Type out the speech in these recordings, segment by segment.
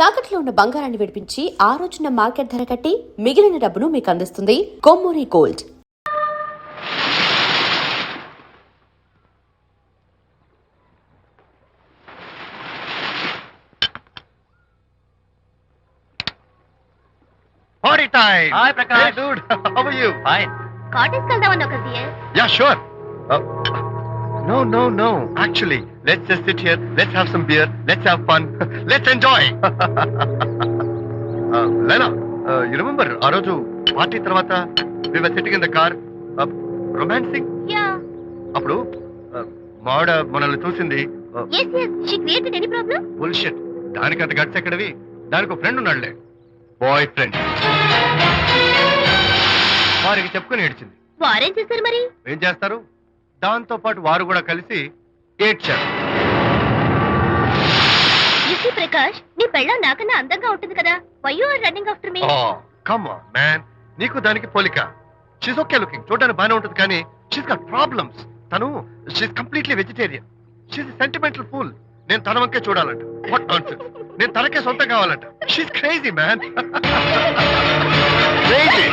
తాకట్లో ఉన్న బంగారాన్ని విడిపించి ఆ రోజున మార్కెట్ ధర కట్టి మిగిలిన డబ్బును మీకు అందిస్తుంది Kommuri gold. Party time! Hi, Prakash. Hey, dude. How are you? Fine. Cottage వెళ్దామన్నా కదయ్య. Yeah, sure. No. Actually, let's just sit here. Let's have some beer. Let's have fun. Let's enjoy. Lena, you remember ఆ రోజు party తర్వాత we were sitting in the car, romancing. Yeah. అప్పుడు మావిడ మనల్ని చూసింది. yes she created any problem. Bullshit. దానికంత guts ఎక్కడవి? దానికి ఒక ఫ్రెండ్ ఉన్నాడులే, బాయ్ ఫ్రెండ్. వారికి చెప్పుకొని ఏడ్చింది. వారేం చేశారు మరి? ఏం చేస్తారు, దాంతో పాటు వారు కూడా కలిసి ఏడ్చారు. యూసీ ప్రకాష్, నీ పెళ్ళం నాకన్నా అందంగా ఉంటుంది కదా, why you are running after me? Come on man, నీకు దానికి పోలిక. షీస్ ఓకే లుకింగ్, చూడడానికి బాగానే ఉంటుంది, కానీ షీస్ గాట్ ప్రాబ్లమ్స్. తను she's completely vegetarian. She's sentimental pool. నేను తన వంకే చూడాలంట. What nonsense. నేను తనకే సొంతం కావాలంట. She's crazy man. Crazy.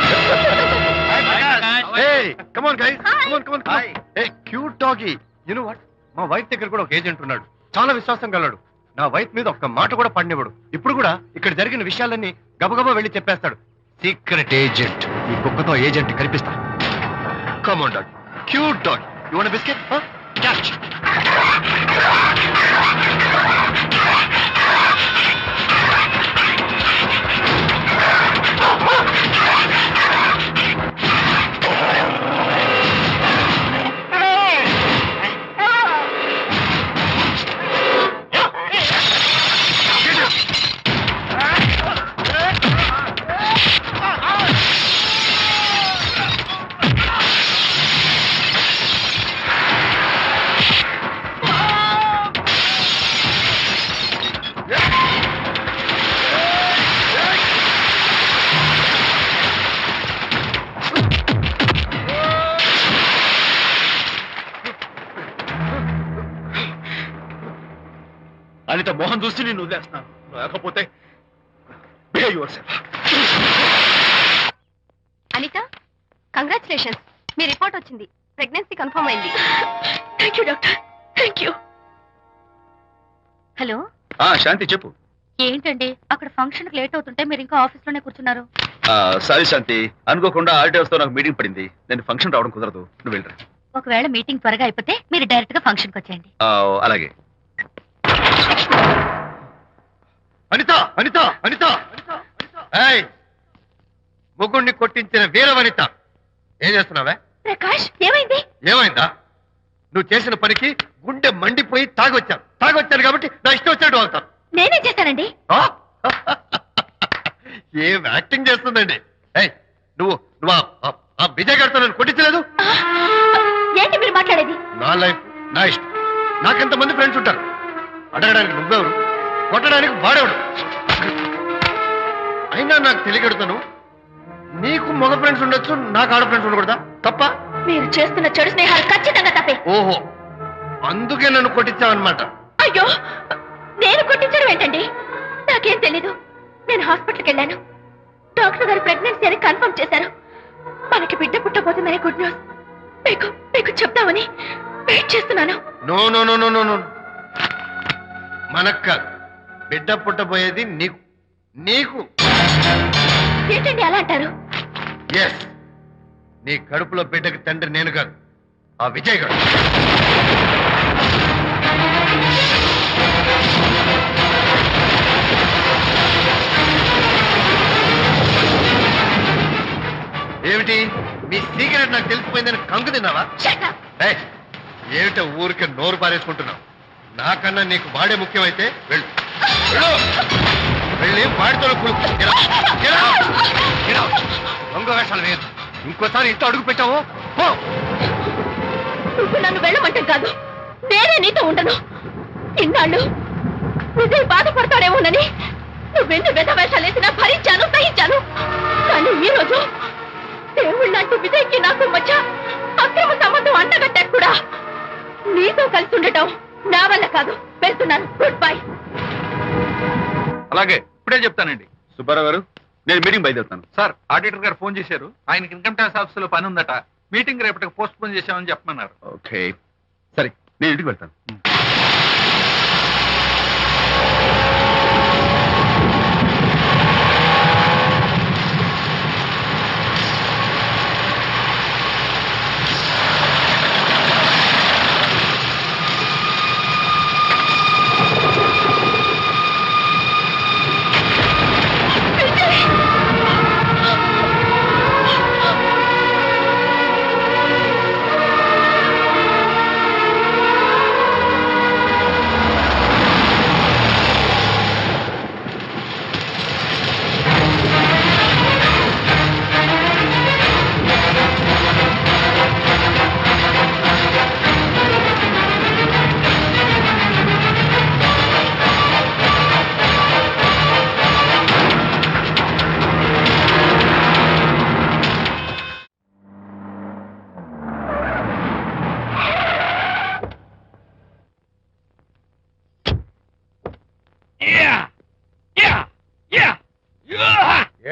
Hey, come on guys. Come on. Hey, cute doggy. You know what? మా వైఫ్ దగ్గర కూడా ఒక ఏజెంట్ ఉన్నాడు. చాలా విశ్వాసం గలడు. నా వైఫ్ మీద ఒక్క మాట కూడా పడినివ్వడు. ఇప్పుడు కూడా ఇక్కడ జరిగిన విషయాలన్నీ గబగబా వెళ్ళి చెప్పేస్తాడు. Secret agent. ఈ కుక్కతో ఏజెంట్ కనిపిస్తా. Come on dog. Cute dog. You want a biscuit? Huh? Catch. Anitha Mohan చూసి నేను వదిలేస్తున్నాను, లేకపోతే behave yourself. అనిత, కంగ్రాచులేషన్స్, మీ రిపోర్ట్ వచ్చింది. ప్రెగ్నెన్సీ కన్ఫర్మ్ అయింది. Thank you doctor, thank you. Hello Shanti చెప్పు. ఏంటండి అక్కడ ఫంక్షన్ కి లేట్ అవుతుంటే మీరు ఇంకా ఆఫీస్ లోనే కూర్చున్నారు? సారీ శాంతి, అనుకోకుండా ఆర్టీఎస్ తో నాకు మీటింగ్ పడింది. నేను ఫంక్షన్ రావడం కుదరదు, నువ్వు వెళ్ళరా. ఒకవేళ మీటింగ్ త్వరగా అయిపోతే మీరు డైరెక్ట్ గా ఫంక్షన్ కి వచ్చేయండి. అలాగే. అనిత. ఏయ్, ముగ్గుడిని కొట్టించిన వీర వనిత, ఏం చేస్తున్నావే? ప్రకాష్, ఏమైంది? ఏమైందా? నువ్వు చేసిన పనికి గుండె మండిపోయి తాగొచ్చాను కాబట్టి నా ఇష్టం వచ్చాడు అవుతాను. నేనేం చేశానండి? ఏం యాక్టింగ్ చేస్తుందండి. ఏయ్, నువ్వు ఆ విజయ్ గారితో నన్ను కొట్టించలేదు. ఏంటి మీరు మాట్లాడేది? నా లైఫ్ నా ఇష్టం. నాకెంతమంది ఫ్రెండ్స్ ఉంటారు. అడగడానికి నువ్వెవరు, కొట్టడానికి వాడేవాడు. అయినా నాకు తెలియగడుతాను, నీకు మగ ఫ్రెండ్స్ ఉండొచ్చు, నాకు ఆడ ఫ్రెండ్స్ ఉండకూడదా? తప్ప? మీరు చేస్తున్న చెడు స్నేహాలు ఖచ్చితంగా తప్పే. ఓహో, అందుకే నన్ను కొట్టించావన్నమాట. అయ్యో, నేను కొట్టించడం ఏంటండి? నాకేం తెలీదు. నేను హాస్పిటల్కి వెళ్ళాను. డాక్టర్ గారు ప్రెగ్నెన్సీ అని కన్ఫర్మ్ చేశారు. మనకి బిడ్డ పుట్టబోతుందని గుడ్ న్యూస్ మీకు చెప్తామని వెయిట్ చేస్తున్నాను. నో, మనక్క బిడ్డ పుట్టబోయేది నీకు. ఏంటండి అలా అంటారు? ఎస్, నీ కడుపులో బిడ్డకి తండ్రి నేను కాదు, ఆ విజయ్ గారు. ఏమిటి మీ సీక్రెట్ నాకు తెలిసిపోయిందని కంగు తిన్నావా? ఏమిటో ఊరికే నోరు పారేసుకుంటున్నావు? నాకన్నా నీకు వాడే ముఖ్యమైతే వెళ్ళు. వెళ్ళి వాడితో దొంగ వేషాలు వేయదు. ఇంకోసారి ఇంట్లో అడుగు పెట్టావు నువ్వు నన్ను వెళ్ళమంటే కాదు, నేనే నీతో ఉండను. ఇన్నాళ్ళు విజయ్ బాధపడతాడేమోనని నువ్వెన్ని వేషాలు వేసినా భరించాను, సహించాను. కానీ ఈ రోజు దేవుళ్ళంటూ విజయ్కి నాకు మధ్య అక్రమ సంబంధం అంటగట్టా కూడా. నీతో కలిసి ఉండటం నా వల్ల కాదు. వెళ్తున్నాను. Good bye. అలాగే ఇప్పుడే చెప్తానండి. సుబ్బారావు గారు, నేను మీటింగ్ బయలుదేరుతాను. సార్, ఆడిటర్ గారు ఫోన్ చేశారు. ఆయనకి ఇన్కమ్ ట్యాక్స్ ఆఫీసులో పని ఉందట. మీటింగ్ రేపటికి పోస్ట్ పోన్ చేశామని చెప్పమన్నారు. ఓకే, సరే, నేను ఇంటికి వెళ్తాను.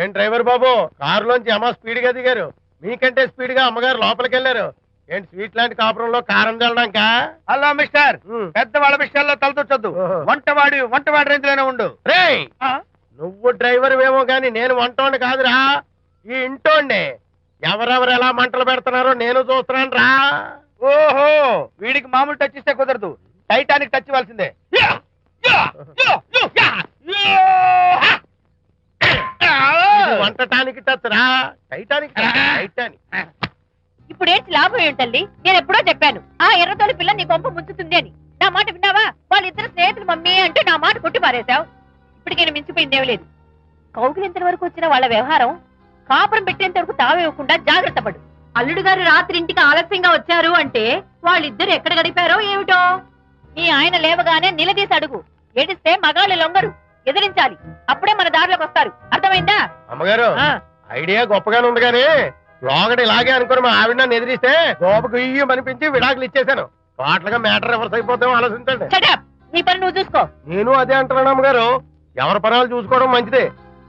ఏం డ్రైవర్ బాబు, కారులోంచి అమ్మ స్పీడ్ గా దిగారు, మీకంటే స్పీడ్ గా అమ్మగారు లోపలికి వెళ్ళారు. ఏంటి స్వీట్ లాంటి కాపురంలో కారం చల్లడానికా? హలో మిస్టర్, పెద్దవాళ్ళ విషయాల్లో తలదొచ్చొద్దు. వంటవాడి రేంజ్ లోనే ఉండు. రేయ్, నువ్వు డ్రైవర్ ఏమో గాని నేను వంటోండి కాదురా, ఈ ఇంటోండి. ఎవరెవరు ఎలా మంటలు పెడుతున్నారో నేను చూస్తున్నాను రా. ఓహో, వీడికి మామూలు టచ్ ఇస్తే కుదరదు, టైటానిక్ టచ్ ఇవ్వాల్సిందే. ఇది వంటటానికి టచ్ రా, టైటానిక్ టైటానిక్. ఇప్పుడేంటి లాభం ఏంటల్లి? నేను ఎప్పుడో చెప్పాను ఆ ఎర్రతోలి పిల్ల నీ కొంప ముంచుతుంది అని. నా మాట విన్నావా? వాళ్ళిద్దరు స్నేహితులు మమ్మీ అంటే నా మాట కొట్టి పారేశావు. ఇప్పటికైనా మించిపోయిందేం లేదు. కౌగిలింత వరకు వచ్చిన వాళ్ళ వ్యవహారం కాపురం పెట్టేంత వరకు తావేయకుండా జాగ్రత్త పడు. అల్లుడు గారు రాత్రి ఇంటికి ఆలస్యంగా వచ్చారు అంటే వాళ్ళిద్దరు ఎక్కడ గడిపారో ఏమిటో. నీ ఆయన లేవగానే నిలదీసి అడుగు. ఏడిస్తే మగాళ్ళు లొంగరు, ఎదిరించాలి. అప్పుడే మన దారిలోకి వస్తారు. అర్థమైందా? అమ్మగారు, ఐడియా గొప్పగానే ఉంది కానీ లోగడి ఇలాగే అనుకుని మా ఆవిడ నన్ను ఎదిరిస్తే గోపకు ఇయ్యం అనిపించి విడాకులు ఇచ్చేశాను. టోటల్ గా మ్యాటర్ రివర్స్ అయిపోతాం, ఆలోచించండి. నీ పని నువ్వు చూసుకో. నేను అదే అంటున్నాను అమ్మగారు, ఎవరి పనాలు చూసుకోవడం మంచిదే,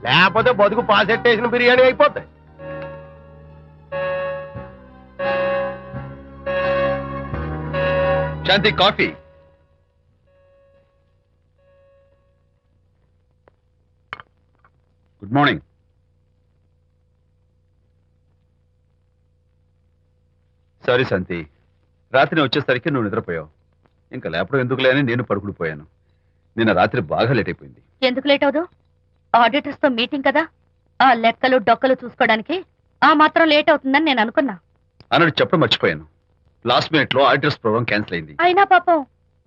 లేకపోతే బతుకు పాసెట్టేసిన బిర్యానీ అయిపోతాయి. శాంతి, కాఫీ. Good morning. సారీ శాంతి, రాత్రి వచ్చేసరికి నువ్వు నిద్రపోయావు. ఇంకా లేపడం ఎందుకులే అని నేను పడుకుడిపోయాను. నిన్న రాత్రి బాగా లేట్ అయిపోయింది. ఎందుకు లేట్ అవదు? ఆడిటర్స్ తో మీటింగ్ కదా, ఆ లెక్కలు డొక్కలు చూసుకోవడానికి ఆ మాత్రం లేట్ అవుతుందని నేను అనుకున్నా. అన్నట్టు చెప్పడం మర్చిపోయాను. లాస్ట్ మినిట్ లో ఆడిటర్స్ ప్రోగ్రామ్ క్యాన్సిల్ అయింది. అయినా పాపం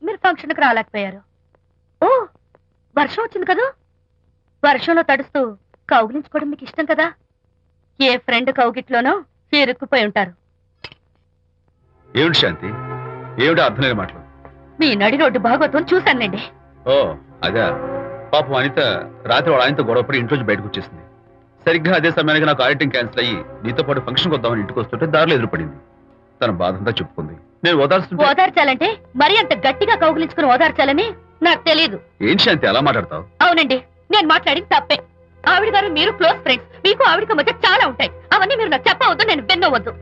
మీరు ఫంక్షన్ కి రాలేకపోయారు. ఓ, వర్షం వచ్చింది కదా, వర్షంలో తడుస్తూ కౌగిలించుకోవడం మీకు ఇష్టం కదా. ఏ ఫ్రెండ్ కౌగిట్లోనో ఇరుక్కుపోయి ఉంటారు. ఏమిటి శాంతి, ఏమిటి అర్థం లేని మాటలు? మీ నడి రోడ్డు భాగవతం చూశానండి. ఓ అదే, పాపం అనిత రాత్రి వాళ్ళ ఆయనతో గొడవపడి ఇంట్లోంచి బయటకు వచ్చేసింది. సరిగ్గా అదే సమయానికి నాకు ఆడిటింగ్ క్యాన్సిల్ అయ్యి నీతో పాటు ఫంక్షన్కి వద్దామని ఇంటికి వస్తుంటే దారిలో ఎదురుపడింది. తన బాధంతా చెప్పుకుంది. నేను ఓదార్చాలంటే మరి అంత గట్టిగా కౌగిలించుకుని ఓదార్చాలని నాకు తెలియదు. ఏం శాంతి అలా మాట్లాడతావు? అవునండి, నేను మాట్లాడింది తప్పే. ఆవిడ గారు మీరు క్లోజ్ ఫ్రెండ్స్, మీకు ఆవిడకి మధ్య చాలా ఉంటాయి. అవన్నీ మీరు నాకు చెప్పవద్దు, నేను విన్నవద్దు.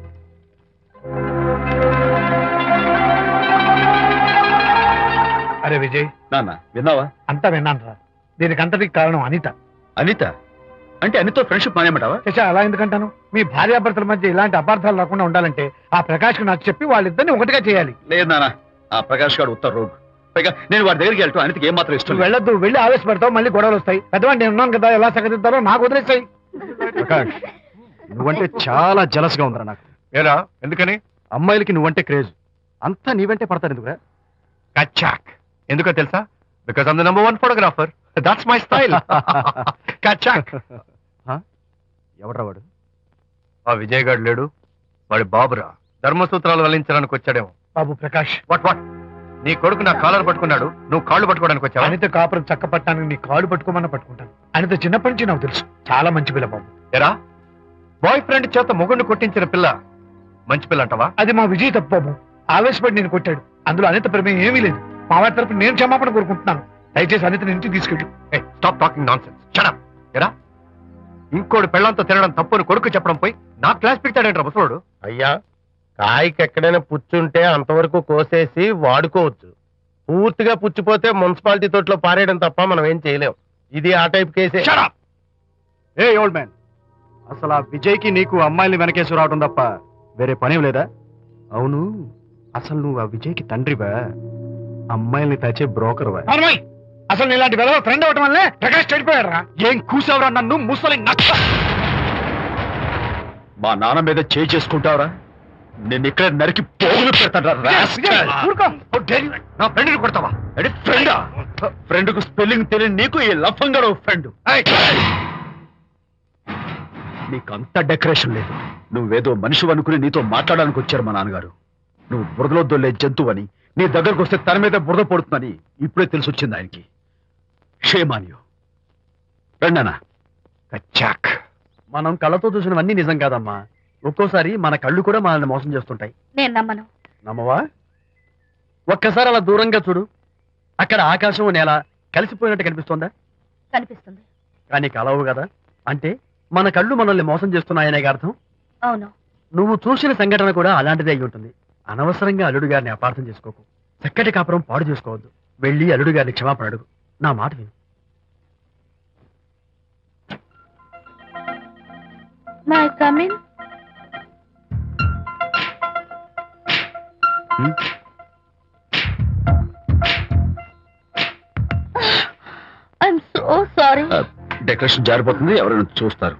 అరే విజయ్, నాన్న విన్నావా? అంతా విన్నాను రా. దీనికి అంతటికి కారణం అనిత. అనిత అంటే అనితో ఫ్రెండ్షిప్ మానేమంటావా? అలా ఎందుకంటాను? మీ భార్యాభర్తల మధ్య ఇలాంటి అపార్థాలు రాకుండా ఉండాలంటే ఆ ప్రకాష్ నాకు చెప్పి వాళ్ళిద్దరిని ఒకటిగా చేయాలి. లేదు నాన్న, ఆ ప్రకాష్ గారు ఉత్తర రోగ్. పైగా నేను వాడి దగ్గరికి వెళ్తాను, అనితకి ఏం మాత్రం ఇష్టం. వెళ్ళొద్దు, వెళ్ళి ఆవేశపడతావు, మళ్ళీ గొడవలు వస్తాయి. పెద్దవాడు నేను ఉన్నాను కదా, ఎలా సగదిద్దారో నాకు వదిలేస్తాయి. ప్రకాష్, నువ్వంటే చాలా జలస్ గా ఉందిరా నాకు. ఏరా, ఎందుకని? అమ్మాయిలకి నువ్వంటే క్రేజ్, అంతా నీవంటే పడతారు ఎందుకురా? కచ్చాక్. ఎందుకో తెలుసా? Because I'm the number 1 photographer. That's my style. కచ్చాక్. ఎవడ్రా వాడు? ఆ విజయ్ గారు లేడు, వాడి బాబురా. ధర్మసూత్రాలు వల్లించడానికి వచ్చాడేమో. బాబు ప్రకాష్, వాట్ వాట్? నీ కొడుకు నా కాలర్ పట్టుకున్నాడు, నువ్వు కాళ్ళు పట్టుకోవడానికి వచ్చావా? అనిత కాపురం చక్క పట్టానికి నీ కాళ్ళు పట్టుకోమన్నా పట్టుకుంటాను. అనిత చిన్నప్పటి నుంచి నాకు తెలుసు, చాలా మంచి పిల్ల బాబు. ఎరా, బాయ్ ఫ్రెండ్ చేత మొగుడిని కొట్టించిన పిల్ల మంచి పిల్ల అంటావా? అది మా విజయ్ తప్పు బాబు. ఆవేశపడి నేను కొట్టాడు, అందులో అనిత ప్రేమ ఏమీ లేదు. మా వారి తరపు నేను క్షమాపణ కోరుకుంటున్నాను. దయచేసి అనితని ఇంటికి తీసుకెళ్ళు. Stop talking non sense. Shut up. ఎరా ఇంకోటి పెళ్ళంతో తినడం తప్పుని కొడుకు చెప్పడం పోయి నా క్లాస్ పిక్తాడంటారా ముసలోడు? అయ్యా, కాయకి ఎక్కడైనా పుచ్చుంటే అంతవరకు కోసేసి వాడుకోవచ్చు. పూర్తిగా పుచ్చిపోతే మున్సిపాలిటీ తోటలో పారేయడం తప్ప మనం ఏం చేయలేం. ఇది ఆ టైప్ కేసే. షడప్. ఏ ఓల్డ్ మ్యాన్, అసలు ఆ విజయ్కి నీకు అమ్మాయిల్ని వెనకేసి రావడం తప్ప వేరే పనేం లేదా? అవును, అసలు నువ్వు ఆ విజయ్కి తండ్రివా, అమ్మాయిల్ని తెచ్చే బ్రోకర్వా? అవునోయ్, అసలు ఇలాంటి వెధవ ఫ్రెండ్ అవటం వల్లే ప్రకాష్ చెడిపోయాడు రా. ఏం కూసావురా నన్ను ముసలి నచ్చ? మా నాన్న మీద చేయి చేసుకుంటావరా? నేను ఇక్కడ నరికి పోగులు పెడతాను. ఊరుకో. నా ఫ్రెండ్ని కొడతావా? ఫ్రెండా? ఫ్రెండ్ కు స్పెల్లింగ్ తెలియని నీకు ఈ లఫంగా ఫ్రెండ్. నీకు అంత డెకరేషన్ లేదు. నువ్వేదో మనిషి అనుకుని నీతో మాట్లాడడానికి వచ్చారు మా నాన్నగారు. నువ్వు బురదలో దొల్లే జంతువు అని, నీ దగ్గరకు వస్తే తన మీద బురద పడుతుందని ఇప్పుడే తెలిసి వచ్చింది ఆయనకి. షేమాన్యు రండనా. కచ్చాక్. మనం కళ్ళతో చూసినవన్నీ నిజం కాదమ్మా. ఒక్కోసారి మన కళ్ళు కూడా మనల్ని మోసం చేస్తుంటాయి. నేను నమ్మను. నమ్మవా? ఒక్కసారి అలా దూరంగా చూడు. అక్కడ ఆకాశం నేల కలిసిపోయినట్టు కనిపిస్తోందా? కనిపిస్తుంది. కానీ కలవు కదా. అంటే మన కళ్ళు మనల్ని మోసం చేస్తున్నాయనే అర్థం. అవును. నువ్వు చూసిన సంఘటన కూడా అలాంటిదే అయి ఉంటుంది. అనవసరంగా అల్లుడు గారిని అపార్థం చేసుకోకు. చక్కటి కాపురం పాడు చేసుకోవద్దు. వెళ్ళి అల్లుడు గారిని క్షమాపణ అడుగు. నా మాట విను. May come in. I'm so sorry. Decoration జారిపోతుంది, ఎవరైనా చూస్తారు.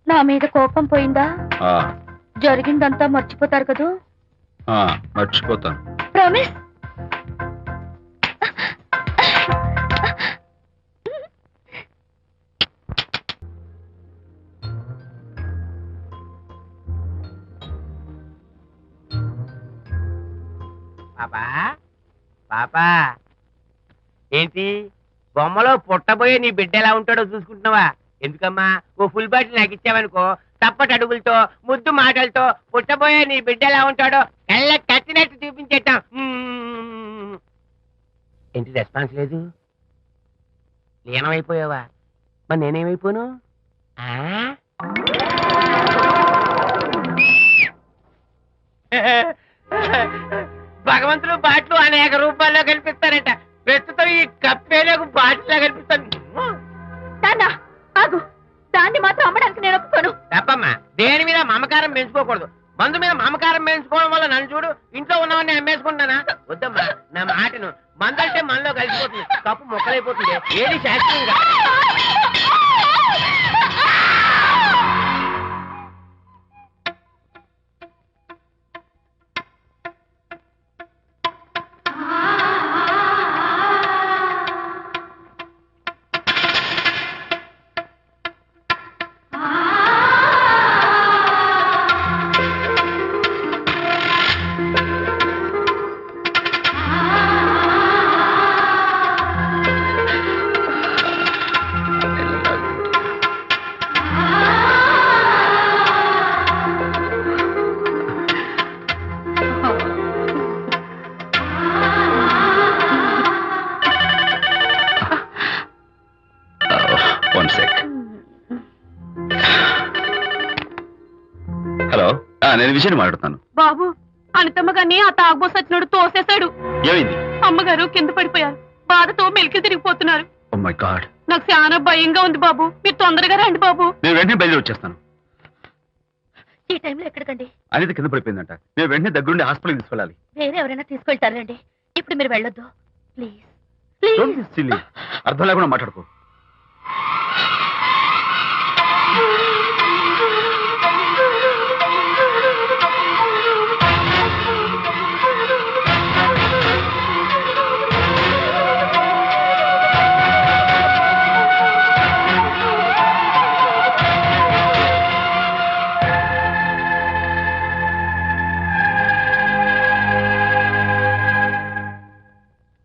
నా మీద కోపం పోయిందా? ఆ, జరిగిందంతా మర్చిపోతారు కదూ? ఆ, మర్చిపోతాను. ప్రామిస్. పాపా పాపా, ఏంటి బొమ్మలో పుట్టబోయే నీ బిడ్డ ఎలా ఉంటాడో చూసుకుంటున్నావా? ఎందుకమ్మా, ఓ ఫుల్ బాటిల్ నాకు ఇచ్చావనుకో, తప్పటి అడుగులతో ముద్దు మాటలతో పుట్టబోయే నీ బిడ్డ ఎలా ఉంటాడో కళ్ళ కట్టినట్టు చూపించేటాం. ఏంటి రెస్పాన్స్ లేదు? లీనమైపోయావా? మరి నేనేమైపోను? భగవంతుడు బాట్లు అనేక రూపాల్లో కనిపిస్తారట. ప్రస్తుతం ఈ కప్పేలకు బాటిల్లా కనిపిస్తాను. నాన్నా, ఆగు. దాన్ని మాత్రం అమ్మడానికి నేను ఒప్పుకోను. తప్పమ్మా, దేని మీద మమకారం పెంచుకోకూడదు. మందు మీద మమకారం పెంచుకోవడం వల్ల నన్ను చూడు, ఇంట్లో ఉన్నవన్నీ అమ్మేసుకుంటానా? వద్దమ్మా, నా మాటను. మందంటే మనలో కలిసిపోతుంది, కప్పు మొక్కలైపోతుంది. ఏది శాస్త్రీయంగా హలో, నేను విజయని మాట్లాడుతాను. బాబు, అనితమ్మ గారిని ఆ తాగుబోసు వచ్చినాడు తోసేశాడు. ఏమైంది? అమ్మగారు కింద పడిపోయారు. బాధతో మెలికి తిరిగిపోతున్నారు. Oh my God. నాకు చాలా భయంగా ఉంది బాబు. మీరు తొందరగా రండి బాబు. నేను వెంటనే బయలుదేరి వచ్చేస్తాను. ఈ టైంలో ఎక్కడికండి? అనిత కింద పడిపోయిందంట. నేను వెంటనే దగ్గరుండి హాస్పిటల్కి తీసుకెళ్ళాలి. వేరే ఎవరైనా తీసుకెళ్తారండి. ఇప్పుడు మీరు వెళ్ళొద్దు ప్లీజ్. Don't be silly. అర్థం లేకుండా మాట్లాడుకో.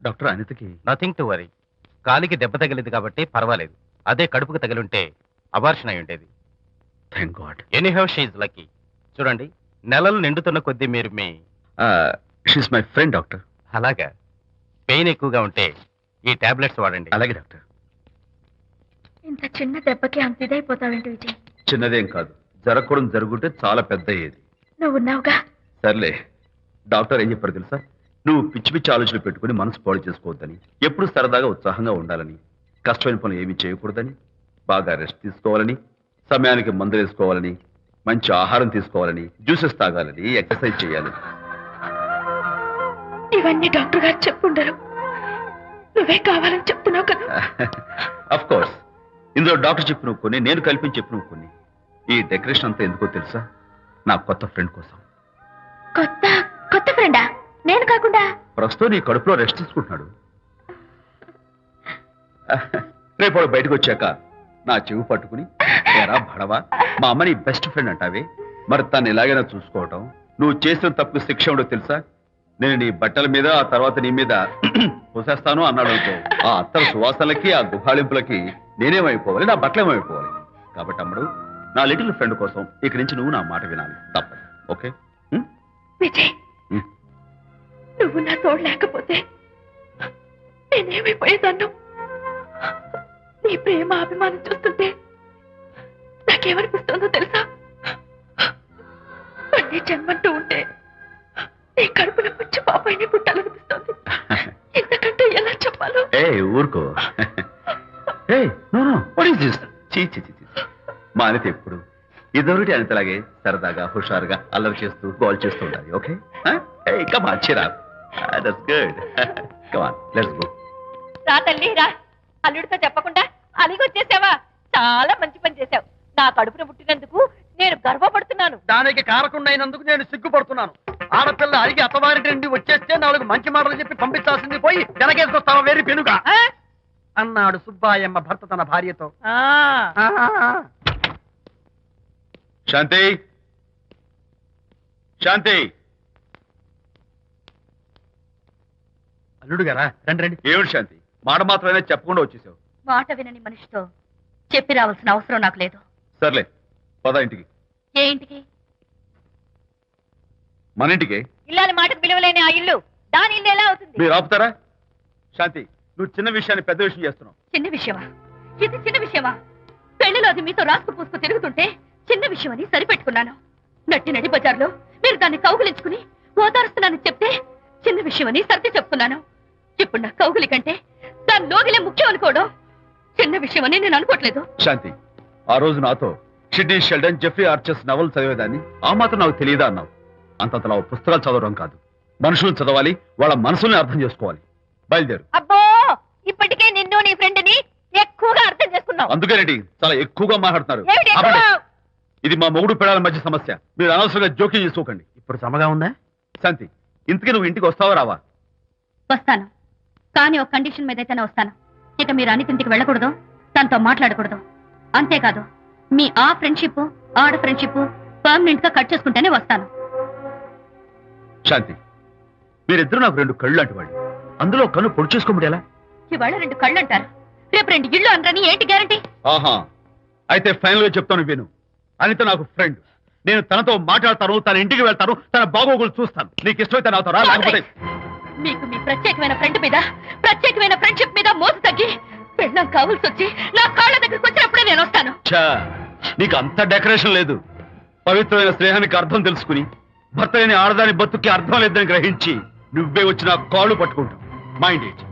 డాక్టర్, అనితకి నథింగ్ టు వరీ. కాలికి దెబ్బ తగిలింది కాబట్టి పర్వాలేదు. అదే కడుపుకు తగిలింటే అబార్షన్ అయి ఉండేది. Thank God. Anyhow she is lucky. చూడండి, నెలలు నిండుతున్న కొద్దీ మీరు మీ షీస్ మై ఫ్రెండ్ డాక్టర్. అలాగా పెయిన్ ఎక్కువగా ఉంటే ఈ టాబ్లెట్స్ వాడండి. అలాగే డాక్టర్. ఇంత చిన్న దెబ్బకి అంత ఇదైపోతావేంటి విజయ్? చిన్నదేం కాదు, జరగకూడదు జరుగుంటే చాలా పెద్ద అయ్యేది. నువ్వు ఉన్నావుగా. సర్లే, డాక్టర్ ఏం చెప్పారు తెలుసా? నువ్వు పిచ్చి పిచ్చి ఆలోచనలు పెట్టుకుని మనసు పాడు చేసుకోవద్దని, ఎప్పుడు సరదాగా ఉత్సాహంగా ఉండాలని, కష్టమైన పనులు ఏమీ చేయకూడదని, బాగా రెస్ట్ తీసుకోవాలని, సమయానికి మందులు వేసుకోవాలని, మంచి ఆహారం తీసుకోవాలని, జ్యూసెస్ తాగాలని, ఎక్సర్సైజ్ చేయాలని. ఇవన్నీ డాక్టర్ గారు చెప్పుండరు, నువ్వే కావాలని చెప్తున్నావు కదా. అఫ్ కోర్స్, ఇందులో డాక్టర్ చెప్పిన కొన్ని, నేను కల్పించి చెప్పిన కొన్ని. ఈ డెకరేషన్ అంతా ఎందుకో తెలుసా? నా కొత్త ఫ్రెండ్ కోసం. కొత్త కొత్త ఫ్రెండా? నేను కాకుండా? ప్రస్తుతం నీ కడుపులో రెస్ట్ తీసుకుంటున్నాడు. రేపు వాడు బయటకు వచ్చాక నా చెవి పట్టుకుని, ఎరా భడవా, మా అమ్మ నీ బెస్ట్ ఫ్రెండ్ అంటావే, మరి తను ఎలాగైనా చూసుకోవటం. నువ్వు చేసిన తప్పు శిక్ష ఉండో తెలుసా? నేను నీ బట్టల మీద, ఆ తర్వాత నీ మీద పోసేస్తాను అన్నాడు అనుకో, ఆ అత్తల సువాసనలకి, ఆ గుహాళింపులకి నేనేమైపోవాలి, నా బట్టలేమైపోవాలి. కాబట్టి అమ్మడు, నా లిటిల్ ఫ్రెండ్ కోసం ఇక్కడి నుంచి నువ్వు నా మాట వినాలి, తప్పదు. ఓకే? విజయ్, నువ్వు నా తోడు లేకపోతే నేనేమైపోయేదాన్ను. నీ ప్రేమ అభిమానం చూస్తుంటే నాకేమనిపిస్తుందో తెలుసా? మళ్ళీ జన్మంటూ ఉంటే నీ కడుపున పుచ్చి పాపాయిని పుట్టాలనిపిస్తుంది. ఇంతకంటే ఎలా చెప్పాలో. ఏ ఊరుకో. ఏ no no, what is this? చీ చీ చీ. మా అనిత ఎప్పుడు ఇదొకటి అనితలాగే సరదాగా, హుషారుగా అల్లరి చేస్తూ, గోల్ చేస్తూ ఉండాలి. Okay? Come on, cheer up. That's good. Come on, let's go. రా తల్లి రా. అల్లుడితో చెప్పకుండా అలిగొచ్చేసావా? చాలా మంచి పని చేశావు. నా కడుపున పుట్టినందుకు నేను గర్వపడుతున్నాను. దానికి కారకుండైనందుకు నేను సిగ్గుపడుతున్నాను. ఆడపిల్ల అడిగి అత్తవారి నుండి వచ్చేస్తే 4 మంచి మాటలు చెప్పి పంపించాల్సింది పోయి వెనకేసుకొస్తావా వేరు పెనుగా అన్నాడు సుబ్బాయమ్మ భర్త తన భార్యతో. శాంతి, శాంతి. అల్లుడు గారా, రండి రండి. ఏమిటి శాంతి, మాట మాత్రమే చెప్పకుండా వచ్చేసావు? మాట వినని మనిషితో చెప్పి రావాల్సిన అవసరం నాకు లేదు. సర్లే, పద ఇంటికి. ఏ ఇంటికి? మన ఇంటికి. ఇల్లాలి మాటకు విలువలేని ఆ ఇల్లు, దాని ఇల్లు ఎలా అవుతుంది? మీరు ఆపుతారా? శాంతి, నువ్వు చిన్న విషయాన్ని పెద్ద విషయం చేస్తున్నావు. చిన్న విషయమా? ఇది చిన్న విషయమా? పెళ్లిలో అది మీతో రాసుకు పూసుకు తిరుగుతుంటే చిన్న విషయమని సరిపెట్టుకున్నాను. నడి బజార్లో మీరు దాన్ని కౌగులించుకుని ఓదారుస్తున్నానని చెప్తే చిన్న విషయమని సర్ది చెప్తున్నాను. ఇప్పుడు నా కౌగులి కంటే దాని లోగిలే ముఖ్యం అనుకోవడం చిన్న విషయమని నేను అనుకోవట్లేదు. శాంతి, ఆ రోజు నాతో Sidney Sheldon, Jeffrey Archer's novel చదివేదాన్ని, ఆ మాత్రం నాకు తెలియదా అన్నావు. అంతంతలా పుస్తకాలు చదవడం కాదు, మనుషులను చదవాలి, వాళ్ళ మనసుల్ని అర్థం చేసుకోవాలి. బయలుదేరు. అబ్బో, ఇప్పటికే నిన్ను నీ ఫ్రెండ్ ని ఎక్కువగా అర్థం చేసుకున్నావు. అందుకేనండి చాలా ఎక్కువగా మాట్లాడుతున్నారు. ఏమిటి ఎక్కువ? ఆపండి. ఇది మా మొగుడు పిల్లల మధ్య సమస్య, మీరు అనవసరంగా జోక్యం చేసుకోకండి. ఇప్పుడు సమగా ఉందా? శాంతి, ఇంతకీ నువ్వు ఇంటికి వస్తావా రావా? వస్తాను, కానీ ఒక కండిషన్ మీద అయితేనే వస్తాను. ఇక మీరు అనితింటికి వెళ్ళకూడదు, తనతో మాట్లాడకూడదు. అంతేకాదు, మీ ఆ ఫ్రెండ్షిప్, ఆడ ఫ్రెండ్షిప్ పర్మనెంట్ గా కట్ చేసుకుంటేనే వస్తాను. శాంతి, మీరిద్దరు నాకు 2 కళ్ళు లాంటి వాళ్ళు, అందులో కన్ను పొడి చేసుకోమడి ఎలా? ఇవాళ 2 కళ్ళు అంటారు, రేపు 2 ఇళ్ళు అంటారని ఏంటి గ్యారంటీ? ఆహా, అయితే ఫైనల్ గా చెప్తాను విను. అనిత నాకు ఫ్రెండ్, నేను తనతో మాట్లాడతాను, తన ఇంటికి వెళ్తాను, తన బాగోగులు చూస్తాను. నీకు ఇష్టమైతే నాతో రా, లేకపోతే మీకు మీ ప్రత్యేకమైన ఫ్రెండ్ మీద, ప్రత్యేకమైన ఫ్రెండ్షిప్ మీద మోసు తగ్గి పెళ్ళం కావాల్సి వచ్చి నా కాళ్ళ దగ్గరికి వచ్చినప్పుడే నేను వస్తాను. ఛా, నీకు అంత డెకరేషన్ లేదు. పవిత్రమైన స్నేహానికి అర్థం తెలుసుకుని, భర్త లేని ఆడదాని బతుక్కి అర్థం లేదని గ్రహించి నువ్వే వచ్చి నా కాళ్ళు పట్టుకుంటావు. Mind it.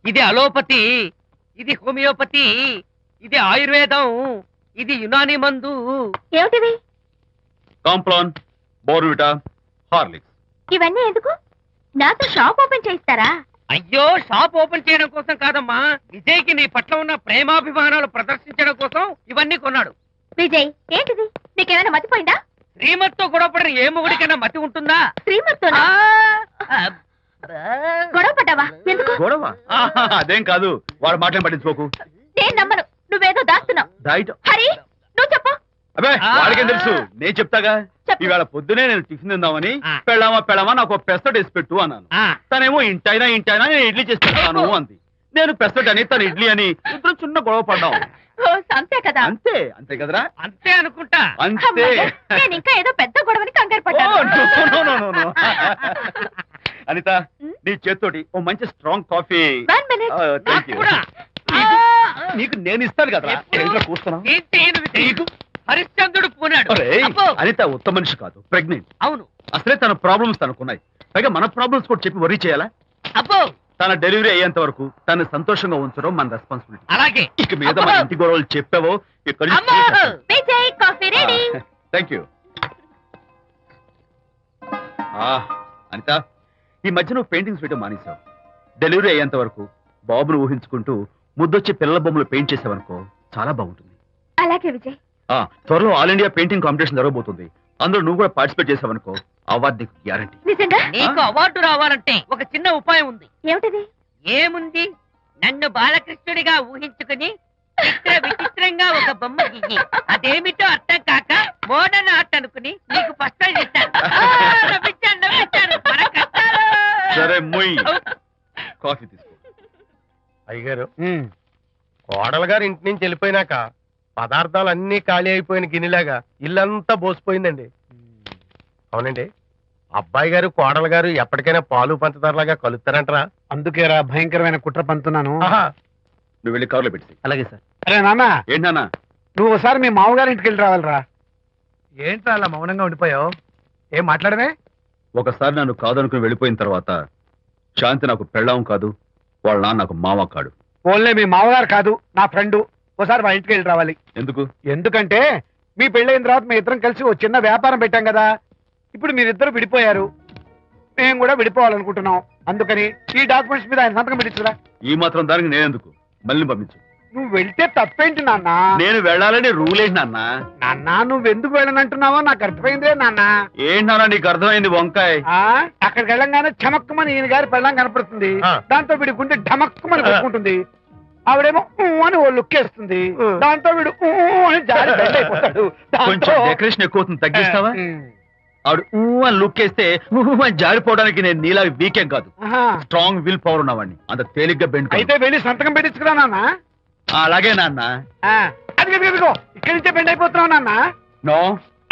ఇది అలోపతి, ఇది హోమియోపతి, ఇది ఆయుర్వేదం, ఇది యునాని మందు. ఏమిటివి? Complan, Bournvita, Horlicks. ఇవన్నీ ఎందుకు? నాతో షాప్ ఓపెన్ చేయిస్తారా? అయ్యో, షాప్ ఓపెన్ చేయడం కోసం కాదమ్మా, విజయ్కి నీ పట్ల ఉన్న ప్రేమాభిమానాలు ప్రదర్శించడం కోసం ఇవన్నీ కొన్నాడు. విజయ్, ఏంటిది? నీకేమైనా మతిపోయిందా? శ్రీమతితో గొడవపడిన ఏ మొగుడికైనా మతి ఉంటుందా? శ్రీమతితో గొడవ పడ్డావా? ఎందుకు? గొడవ? ఆహా, అదేం కాదు, వాడు మాటలు పట్టించుకోకు. నేను నమ్మను, నువ్వేదో దాస్తున్నావు. డైట్. హరి, నువ్వు చెప్పు. అబ్బే, వాడికేం తెలుసు, నేను చెప్తాగా. చెప్పు. ఈవేళ పొద్దునే నేను టిఫిన్ తిందామని, పెళ్ళామా నాకు ఒక పెసరట్ వేసి పెట్టు అన్నాను. తనేమో ఇంటైనా నేను ఇడ్లీ చేసి పెడతాను అంది. నేను పెసరట్ అని తను ఇడ్లీ అని ఇద్దరు చిన్న గొడవ పడ్డాం. ఓ, అంతే కదా. అంతే అంతే కదరా? అంతే అనుకుంటా. అంతే. అమ్మయ్య, నేను ఇంకా ఏదో పెద్ద గొడవని కంగారు ఓ, పడ్డాను. no, no, no, no. Anitha నీ చేత్తోటి ఓ మంచి స్ట్రాంగ్ కాఫీ. 1 minute. నాకు కూడా. నీకు నేను ఇస్తాను కదా. ఎప్పుడు? కూస్తున్నావు ఏంటి ఈయన హరిశ్చంద్రుడు పూనాడు. అబ్బో. అనిత ఉత్తమ మనిషి కాదు, ప్రెగ్నెంట్. అవును. అసలే తన ప్రాబ్లమ్స్ తనకున్నాయి, పైగా మన ప్రాబ్లమ్స్ కూడా చెప్పి వరీ చేయాలా? అబ్బో. తన డెలివరీ అయ్యేంత వరకు తను సంతోషంగా ఉంచడం మన రెస్పాన్సిబిలిటీ. అలాగే. ఇక మీద మన ఇంటి గొడవలు చెప్పావో ఇక్కడ అమ్మో. Vijay, coffee ready. Thank you. Anitha, ఈ మధ్య నువ్వు పెయింటింగ్స్ వేయడం మానేశావు. డెలివరీ అయ్యేంత వరకు బాబును ఊహించుకుంటూ ముద్దొచ్చి పిల్లల బొమ్మలు పెయింట్ చేసావనుకో చాలా బాగుంటుంది. అలాగే విజయ్. త్వరలో ఆల్ ఇండియా పెయింటింగ్ కాంపిటీషన్ జరగబోతుంది. అందులో నువ్వు కూడా పార్టిసిపేట్ చేసావనుకో అవార్డు నీకు గ్యారంటీ. నిజంగా? నీకు అవార్డు రావాలంటే ఒక చిన్న ఉపాయం ఉంది. ఏమిటిది? ఏముంది, నన్ను బాలకృష్ణుడిగా ఊహించుకుని విచిత్రంగా ఒక బొమ్మ గీయి అదేమిటో అర్థం కాక మోడర్న్ ఆర్ట్ అనుకుని నీకు ఫస్ట్ ప్రైజ్ ఇస్తాను. నవ్వించాను. మన కష్టాలు. సరే మొయ్, కాఫీ తీసుకో. అయ్యగారు, కోడలు గారు ఇంటి నుంచి వెళ్ళిపోయినాక పదార్థాలు అన్ని ఖాళీ అయిపోయిన గిన్నెలాగా ఇల్లంతా బోసిపోయిందండి. అవునండి, అబ్బాయి గారు కోడలు గారు ఎప్పటికైనా పాలు పంచదారలాగా కలుస్తారంటరా? అందుకేరా భయంకరమైన కుట్ర పంతున్నాను. నువ్వు వెళ్ళి కారులో పెట్టి. అలాగే సార్. అరే నాన్న, ఏంటన్నా? నువ్వు ఒకసారి మీ మామగారి ఇంటికి వెళ్ళి రావాలిరా. ఏంట్రా అలా మౌనంగా ఉండిపోయావు? ఏం మాట్లాడమే? ఒకసారి నన్ను కాదనుకుని వెళ్ళిపోయిన తర్వాత శాంతి నాకు పెళ్ళాం కాదు, వాళ్ళ నాన్న నాకు మామ కాడు. ఓన్లే మీ మామగారు కాదు, నా ఫ్రెండ్. ఒకసారి మా ఇంటికి వెళ్ళి రావాలి. ఎందుకు? ఎందుకంటే మీ పెళ్ళైన తర్వాత మీ ఇద్దరం కలిసి ఓ చిన్న వ్యాపారం పెట్టాం కదా. ఇప్పుడు మీరిద్దరు విడిపోయారు, మేము కూడా విడిపోవాలనుకుంటున్నాం. అందుకని ఈ డాక్యుమెంట్స్ మీద ఆయన సంతకం పెట్టించురా. ఈ మాత్రం దానికి నేనెందుకు? మళ్ళీ పంపించు. నువ్వు వెళ్తే తప్పేంటి నాన్న? నేను వెళ్ళాలని రూల్ ఏంటి నాన్న? నాన్న, నువ్వెందుకు వెళ్ళనంటున్నావో నాకు అర్థమైందే నాన్న. ఏంటి నాన్న నీకు అర్థమైంది వంకాయ? అక్కడికి వెళ్ళంగానే చమక్కుమని ఈయన గారి పెళ్ళం కనపడుతుంది. దాంతో వీడి గుండె ఢమక్కుమని కొట్టుకుంటుంది. ఆవిడేమో అని ఓ లుక్ వేస్తుంది. దాంతో వీడు అని జారి బెండ్ అయిపోతాడు. కొంచెం డెకరేషన్ ఎక్కువ అవుతుంది, తగ్గిస్తావా? ఆవిడ అని లుక్ వేస్తే అని జారిపోవడానికి నేను నీలా వీకెం కాదు, స్ట్రాంగ్ విల్ పవర్ ఉన్నవాడిని. అంత తేలిగ్గా బెండ్ అయితే వెళ్ళి సంతకం పెట్టించుకురా నాన్న. అలాగే నాన్న. అది ఇదిగో ఇక్కడి నుంచే బెండ్ అయిపోతున్నావు నాన్న. నో,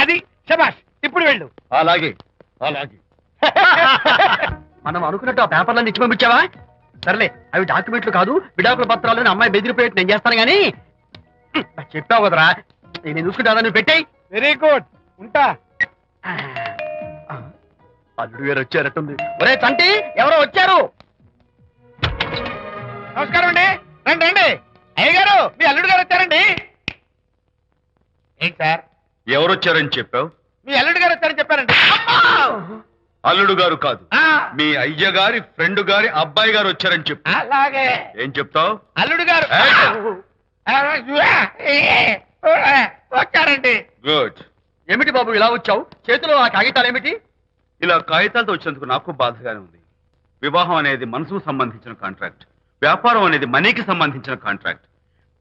అది శబాష్, ఇప్పుడు వెళ్ళు. అలాగే అలాగే. మనం అనుకున్నట్టు ఆ పేపర్లను ఇచ్చి పంపించావా? సర్లే, అవి డాక్యుమెంట్లు కాదు, విడాకుల పత్రాలు. అమ్మాయి బెదిరిపోయేట్టు నేను చేస్తాను గానీ చెప్పావు కదరా, నేను చూసుకుంటా. నువ్వు పెట్టాయి. వెరీ గుడ్, ఉంటా. అల్లుడు గారు వచ్చారట్టుంది. ఒరే చంటి, ఎవరో వచ్చారు. నమస్కారం అండి. రండి రండి. అయ్యగారు, మీ అల్లుడు గారు వచ్చారండి. ఏంటి సార్? ఎవరు వచ్చారని చెప్పావు? మీ అల్లుడు గారు వచ్చారని చెప్పారండి. అల్లుడు గారు కాదు, మీ అయ్య గారి ఫ్రెండ్ గారి అబ్బాయి గారు వచ్చారని చెప్పు. అలాగే. ఏం చెప్తావు? అల్లుడు గారు వచ్చారండి. గుడ్. ఏమిటి బాబు ఇలా వచ్చావు? చేతిలో ఆ కాగితాలు ఏమిటి? ఇలా కాగితాలతో వచ్చినందుకు నాకు బాధగానే ఉంది. వివాహం అనేది మనసుకు సంబంధించిన కాంట్రాక్ట్, వ్యాపారం అనేది మనీకి సంబంధించిన కాంట్రాక్ట్.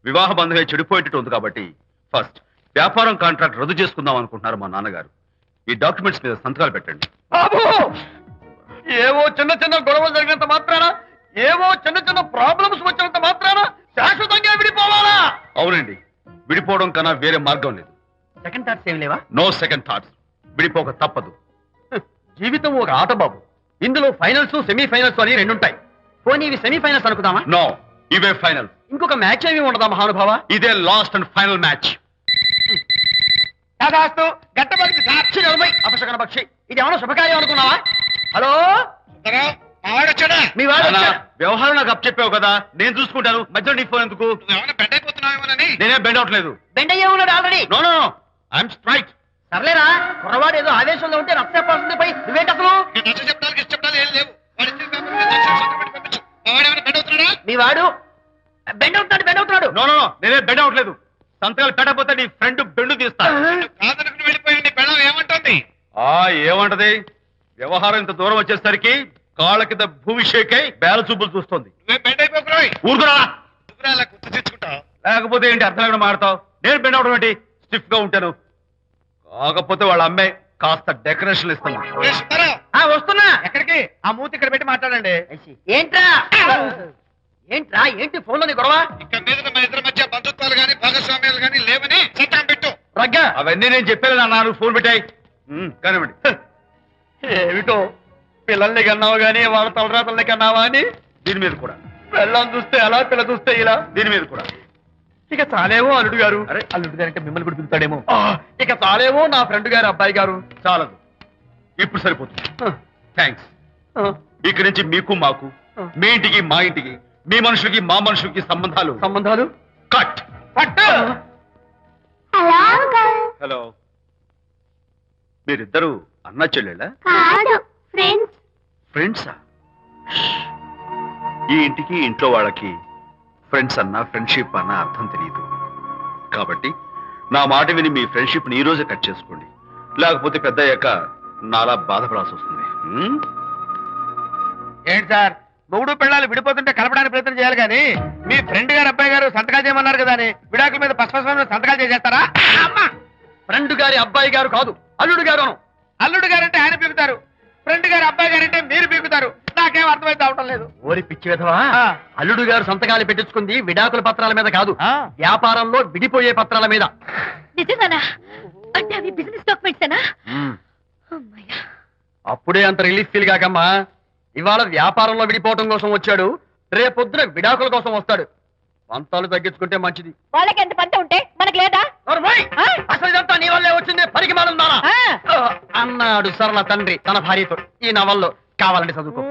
వివాహ బంధమే చెడిపోయేటట్టు ఉంది కాబట్టి ఫస్ట్ వ్యాపారం కాంట్రాక్ట్ రద్దు చేసుకుందాం అనుకుంటున్నారు మా నాన్నగారు. ఈ డాక్యుమెంట్స్ మీద సంతకాలు పెట్టండి. బాబు, ఏవో చిన్న చిన్న గొడవలు జరిగినంత మాత్రాన, ఏవో చిన్న చిన్న ప్రాబ్లమ్స్ వచ్చినంత మాత్రాన శాశ్వతంగా విడిపోవాలా? అవునండి, విడిపోవడం కన్నా వేరే మార్గం లేదు. సెకండ్ థాట్స్ ఏమి లేవా? No second thoughts. విడిపోక తప్పదు. జీవితం ఒక ఆట బాబు. ఇందులో ఫైనల్స్, సెమీఫైనల్స్ అని రెండుంటాయి. పోనీ ఇవి సెమీఫైనల్స్ అనుకుందామా? నో, ఇవే ఫైనల్. ఇంకొక మ్యాచ్ ఏమి ఉండదా మహానుభావ? ఇదే లాస్ట్ అండ్ ఫైనల్ మ్యాచ్. గట్టబడి సాక్షి నలభై అపశకన పక్షి. ఇది ఏమన్నా శుభకార్యం అనుకున్నావా? హలో, మీ వాడు నాన్న, వచ్చాడా? వ్యవహారం నాకు అప్ చెప్పావు కదా, నేను చూసుకుంటాను. మధ్యలో నీ ఫోన్ ఎందుకు? నేనే బెండ్ అవట్లేదు. బెండ్ అయ్యే ఉన్నాడు already. No no, I'm straight. సర్లేరా, కుర్రవాడు ఏదో ఆవేశంలో ఉంటే రక్త చెప్పాల్సింది పోయి నువ్వేంటి అసలు? మీ వాడు బెండ్ అవుతున్నాడు. నో నో, నేనే బెండ్ అవట్లేదు. సంతకాలు పెట్టకపోతే నీ ఫ్రెండ్ బెండు తీస్తా. ఏమంటది? వ్యవహారం ఇంత దూరం వచ్చేసరికి కాళ్ళ కింద భూమి షేక్ అయి బేల చూపులు చూస్తుంది. ఊరుకురా, లేకపోతే ఏంటి అర్థం లేకుండా మాడతావు? నేను బెండ్ అవడం ఏంటి? స్టిఫ్ గా ఉంటాను. కాకపోతే వాళ్ళ అమ్మాయి కాస్త డెకరేషన్ ఇస్తాను. వస్తున్నా. ఎక్కడికి? ఆ మూతి ఇక్కడ పెట్టి మాట్లాడండి. ఏంట్రా ఏంట్రా ఏంటి ఫోన్లోని గొడవ? ఇక మీద మన ఇద్దరి మధ్య బంధుత్వాలు గాని భాగస్వామ్యాలు గాని లేవని సంతకం పెట్టు. రగ్గా అవన్నీ నేను చెప్పాను అన్నారు, ఫోన్ పెట్టాయి కానివ్వండి. ఏమిటో పిల్లల్ని కన్నావు గానీ వాళ్ళ తలరాతల్ని కన్నావా అని. దీని మీద కూడా, పిల్లల్ని చూస్తే అలా పిల్ల చూస్తే ఇలా. దీని మీద కూడా. ఇక చాలేమో అల్లుడు గారు. అరే, అల్లుడు గారు అంటే మిమ్మల్ని కూడా పిలుతాడేమో. ఇక చాలేమో నా ఫ్రెండ్ గారు అబ్బాయి గారు. చాలదు, ఇప్పుడు సరిపోతుంది. థ్యాంక్స్. ఇక్కడి నుంచి మీకు మాకు, మీ ఇంటికి మా ఇంటికి, మీ మనుషులకి మా మనుషులకి సంబంధాలు కట్. హలో, మీరిద్దరు అన్నా చెల్లెళ్ళా? ఫ్రెండ్సా? ఈ ఇంటికి ఇంట్లో వాళ్ళకి ఫ్రెండ్స్ అన్నా ఫ్రెండ్షిప్ అన్నా అర్థం తెలియదు. కాబట్టి నా మాట విని మీ ఫ్రెండ్షిప్ ని ఈ రోజే కట్ చేసుకోండి, లేకపోతే పెద్ద అయ్యాక నాలా బాధపడాల్సి వస్తుంది. ఏంటి సార్, మొగుడు పిల్లలు విడిపోతుంటే కలపడానికి ప్రయత్నం చేయాలి కానీ మీ ఫ్రెండ్ గారు అబ్బాయి గారు సంతకాలు చేయమన్నారు కదా అని విడాకుల మీద పసుపస్వామి సంతకాలు చేసేస్తారా? ఫ్రెండ్ గారి అబ్బాయి గారు కాదు, అల్లుడు గారు. అల్లుడు గారంటే ఆయన పీకుతారు, ఫ్రెండ్ గారు అబ్బాయి గారంటే మీరు పీకుతారు. నాకేం అర్థమైతే అవటం లేదు. ఓరి పిచ్చి విధవా, అల్లుడు గారు సంతకాలు పెట్టించుకుంది విడాకుల పత్రాల మీద కాదు, వ్యాపారంలో విడిపోయే పత్రాల మీద. నిజంగానా? అంటే అవి బిజినెస్ డాక్యుమెంట్సేనా? అమ్మయ్యా. అప్పుడే అంత రిలీఫ్ ఫీల్ కాకమ్మా. ఇవాళ వ్యాపారంలో విడిపోవటం కోసం వచ్చాడు, రేపొద్దున విడాకుల కోసం వస్తాడు. పంతాలు తగ్గించుకుంటే మంచిది. వాళ్ళకి ఎంత పంట ఉంటే మనకు లేదా? అసలు ఇదంతా నీ వల్లే వచ్చింది, పరిగమానం అన్నాడు సరళ తండ్రి తన భార్యతో. ఈ నవల్లో కావాలంటే చదువుకో.